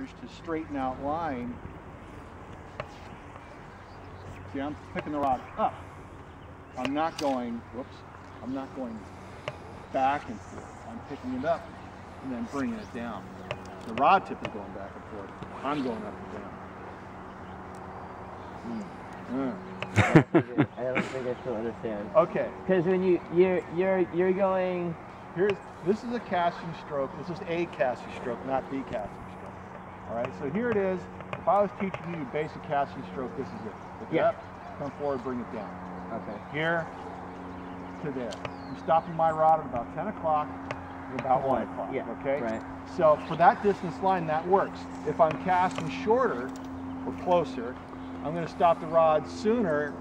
leverage to straighten out line. See, I'm picking the rod up. I'm not going, whoops, I'm not going back and forth. I'm picking it up and then bringing it down. The rod tip is going back and forth. I'm going up and down. I don't think I still understand. Okay. Because when you're going. This is a casting stroke. This is a casting stroke, not the casting stroke. All right. So here it is. If I was teaching you basic casting stroke, this is it. Pick it up, come forward, bring it down. Okay. Here to there. I'm stopping my rod at about 10 o'clock and about 1 o'clock. Yeah. Okay. Right. So for that distance line, that works. If I'm casting shorter or closer, I'm going to stop the rod sooner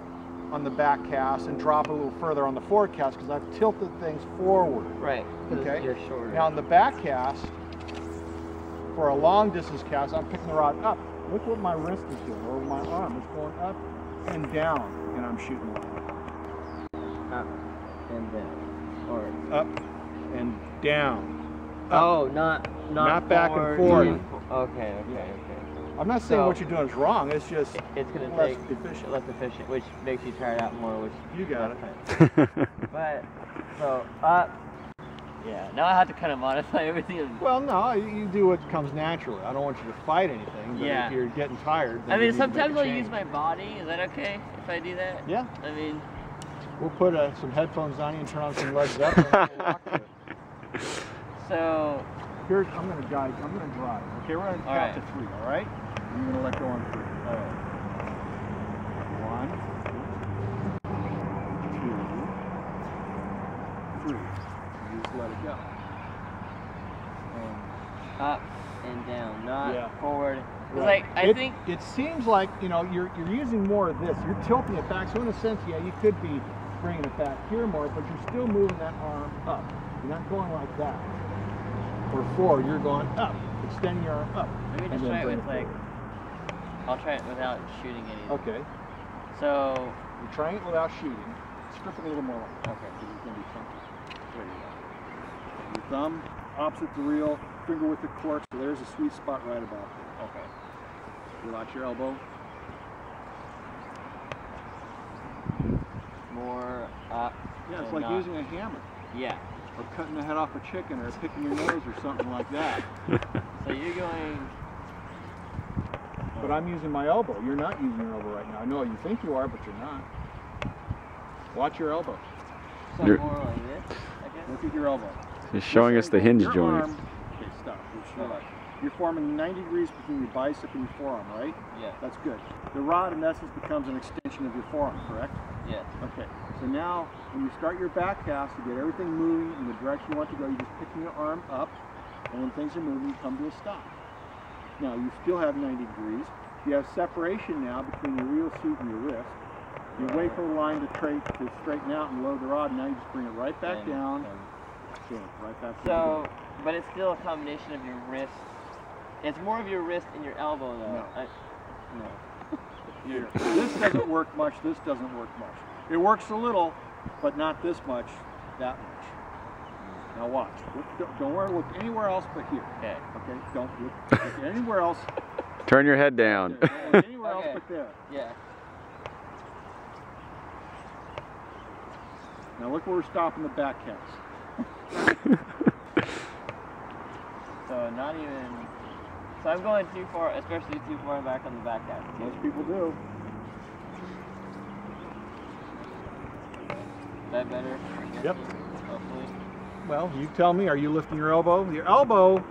on the back cast and drop it a little further on the forward cast because I've tilted things forward. Right. Okay. You're shorter. Now on the back cast, for a long distance cast, I'm picking the rod up. Look what my wrist is doing, or my arm is going up and down, and I'm shooting the line. Up and down, or up and down. Up. Oh, not back and forward. Okay. I'm not saying what you're doing is wrong. It's just it's going to less take efficient. less efficient, which makes you tire out more. Which you got it. But so up. Yeah. Now I have to kind of modify everything. Well, no, you do what comes naturally. I don't want you to fight anything. But if you're getting tired, then I mean, sometimes I'll use my body. Is that okay if I do that? Yeah. I mean, we'll put some headphones on you and turn on some legs up and we'll walk to it. So here's, I'm going to drive. Okay, we're going to count to 3, all right? And you're going to let go on 3. All right. 1, 2, 3. You just let it go. Up and down, not forward. Right. Like I think it seems like you're using more of this. You're tilting it back. So in a sense, yeah, you could be bringing it back here more, but you're still moving that arm up. You're not going like that. Or forward, you're going up, extending your arm up. Let me just try it with I'll try it without shooting anything. Okay. So you're trying it without shooting. Strip it a little more. Okay. It's going to be funky. There you go. Your thumb opposite the reel, finger with the cork. So there's a sweet spot right about there. Okay. Relax your elbow. More up. Yeah, it's like using a hammer. Yeah. Or cutting the head off a chicken, or picking your nose, or something like that. So you're going. But I'm using my elbow. You're not using your elbow right now. I know you think you are, but you're not. Watch your elbow. So more like this, I guess. Look at your elbow. He's showing us the hinge joint. Arm, okay, stop. You're forming 90 degrees between your bicep and your forearm, right? Yeah. That's good. The rod, in essence, becomes an extension of your forearm, correct? Yeah. Okay. So now, when you start your back cast to get everything moving in the direction you want to go, you're just picking your arm up, and when things are moving, you come to a stop. Now, you still have 90 degrees. You have separation now between your reel seat and your wrist. You wait for the line to straighten out and load the rod, and now you just bring it right back down. Right back so, but it's still a combination of your wrist. It's more of your wrist and your elbow, though. No. This doesn't work much. This doesn't work much. It works a little, but not this much, that much. Now watch. Don't look anywhere else but here. Okay. Okay. Don't look anywhere else. Turn your head down. Don't look anywhere else but there. Yeah. Now look where we're stopping the back cast. So not even. So I'm going too far, especially too far back on the back cast. Most people do. Is that better? Yep. Hopefully. Well, you tell me, are you lifting your elbow? Your elbow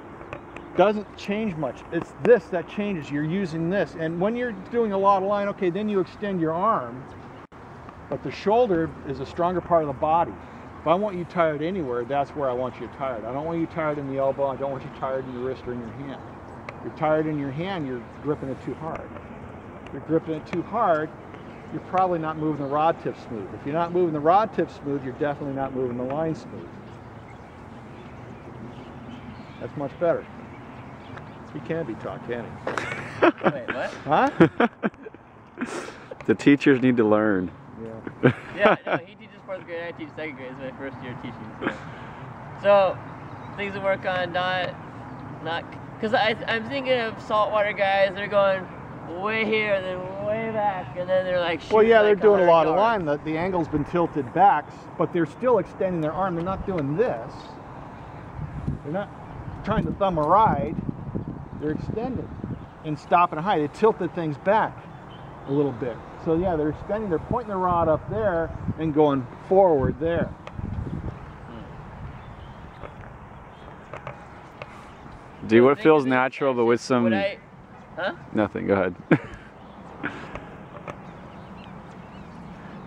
doesn't change much. It's this that changes. You're using this. And when you're doing a lot of line, okay, then you extend your arm. But the shoulder is a stronger part of the body. If I want you tired anywhere, that's where I want you tired. I don't want you tired in the elbow. I don't want you tired in your wrist or in your hand. If you're tired in your hand, you're gripping it too hard. If you're gripping it too hard, you're probably not moving the rod tip smooth. If you're not moving the rod tip smooth, you're definitely not moving the line smooth. That's much better. He can be taught, can he? Wait, what? Huh? The teachers need to learn. Yeah. Yeah, no, he teaches 4th grade, I teach 2nd grade. It's my first year teaching. So things to work on, not Because I'm thinking of saltwater guys, they're going way here and then way back, and then they're like shooting. Well, yeah, they're like doing a lot of 100 line. The angle's been tilted back, but they're still extending their arm. They're not doing this. They're not trying to thumb a ride. They're extending and stopping high. They tilted things back a little bit. So yeah, they're extending. They're pointing the rod up there and going forward there. Do what feels natural, but with some... Huh? Nothing, go ahead.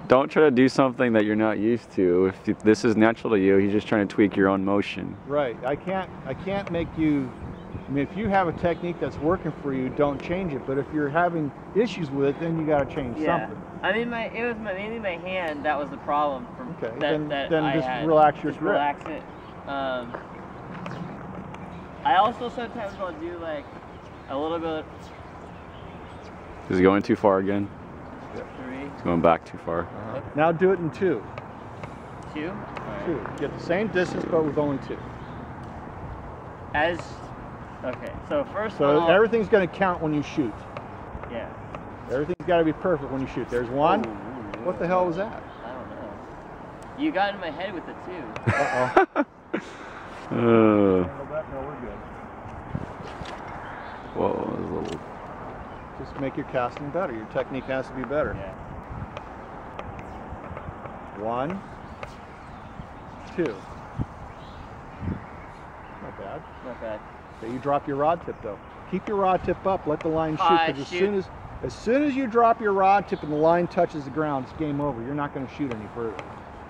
Don't try to do something that you're not used to. If this is natural to you, you're just trying to tweak your own motion. Right. I can't make you... I mean, if you have a technique that's working for you, don't change it. But if you're having issues with it, then you got to change something. I mean, it was mainly my hand that was the problem. Okay. Then just relax your grip. Relax it. I also sometimes will do like a little bit. Is it going too far again? Yep. 3. It's going back too far. Now do it in 2. 2? Right. 2. Get the same distance, but with only 2. Okay, so first So everything's going to count when you shoot. Yeah. Everything's got to be perfect when you shoot. There's 1. What the hell was that? I don't know. You got in my head with the 2. Uh-oh. No, we're good. whoa, that was a little... Just make your casting better. Your technique has to be better. Yeah. 1, 2. Not bad. Not bad. Okay, you drop your rod tip though. Keep your rod tip up. Let the line shoot. Because as soon as you drop your rod tip and the line touches the ground, it's game over. You're not going to shoot any further.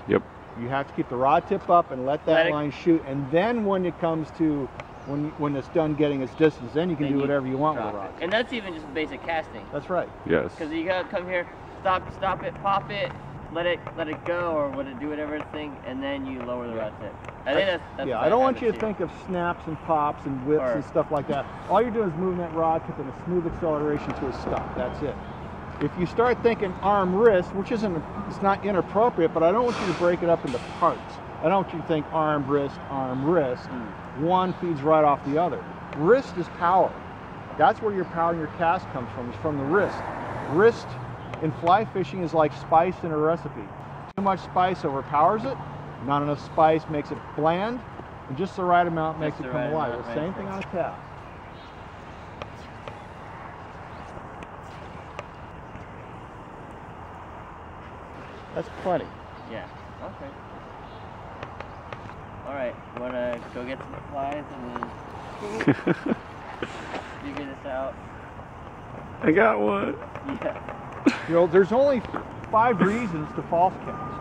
Yep. You have to keep the rod tip up and let that line shoot. And then when it comes to when it's done getting its distance, then you can do whatever you want with the rod. And that's even just basic casting. That's right. Yes. Because you gotta come here, stop it, pop it, let it go, or do whatever thing, and then you lower the rod tip. I think that's yeah. I don't want you to think of snaps and pops and whips and stuff like that. All you're doing is moving that rod tip in a smooth acceleration to a stop. That's it. If you start thinking arm wrist, which it's not inappropriate, but I don't want you to break it up into parts. I don't want you to think arm wrist, arm wrist. One feeds right off the other. Wrist is power. That's where your power and your cast comes from, is from the wrist. Wrist in fly fishing is like spice in a recipe. Too much spice overpowers it. Not enough spice makes it bland. And just the right amount makes it come alive. The same thing on a cast. That's plenty. Yeah. Okay. All right. Want to go get some supplies and then figure this out? I got one. Yeah. You know, there's only 5 reasons to false cast.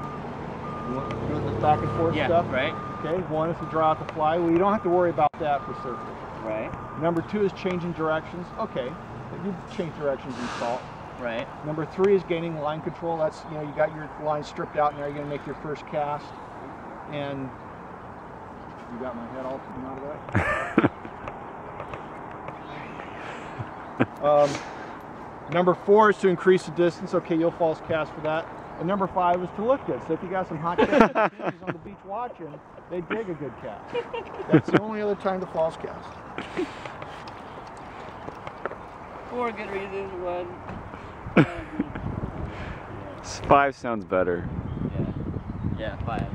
You want the back and forth stuff? Right. Okay. 1 is to draw out the fly. Well, you don't have to worry about that for surfing. Right. Number 2 is changing directions. Okay. You change directions in salt. Right. Number 3 is gaining line control. That's, you know, you got your line stripped out and now you're going to make your first cast. And you got my head all taken out of that. Number 4 is to increase the distance. Okay, you'll false cast for that. And number 5 is to look good. So if you got some hot chicks on the beach watching, they dig a good cast. That's the only other time to false cast. 4 good reasons. 1. 5 sounds better. Yeah. Yeah, 5.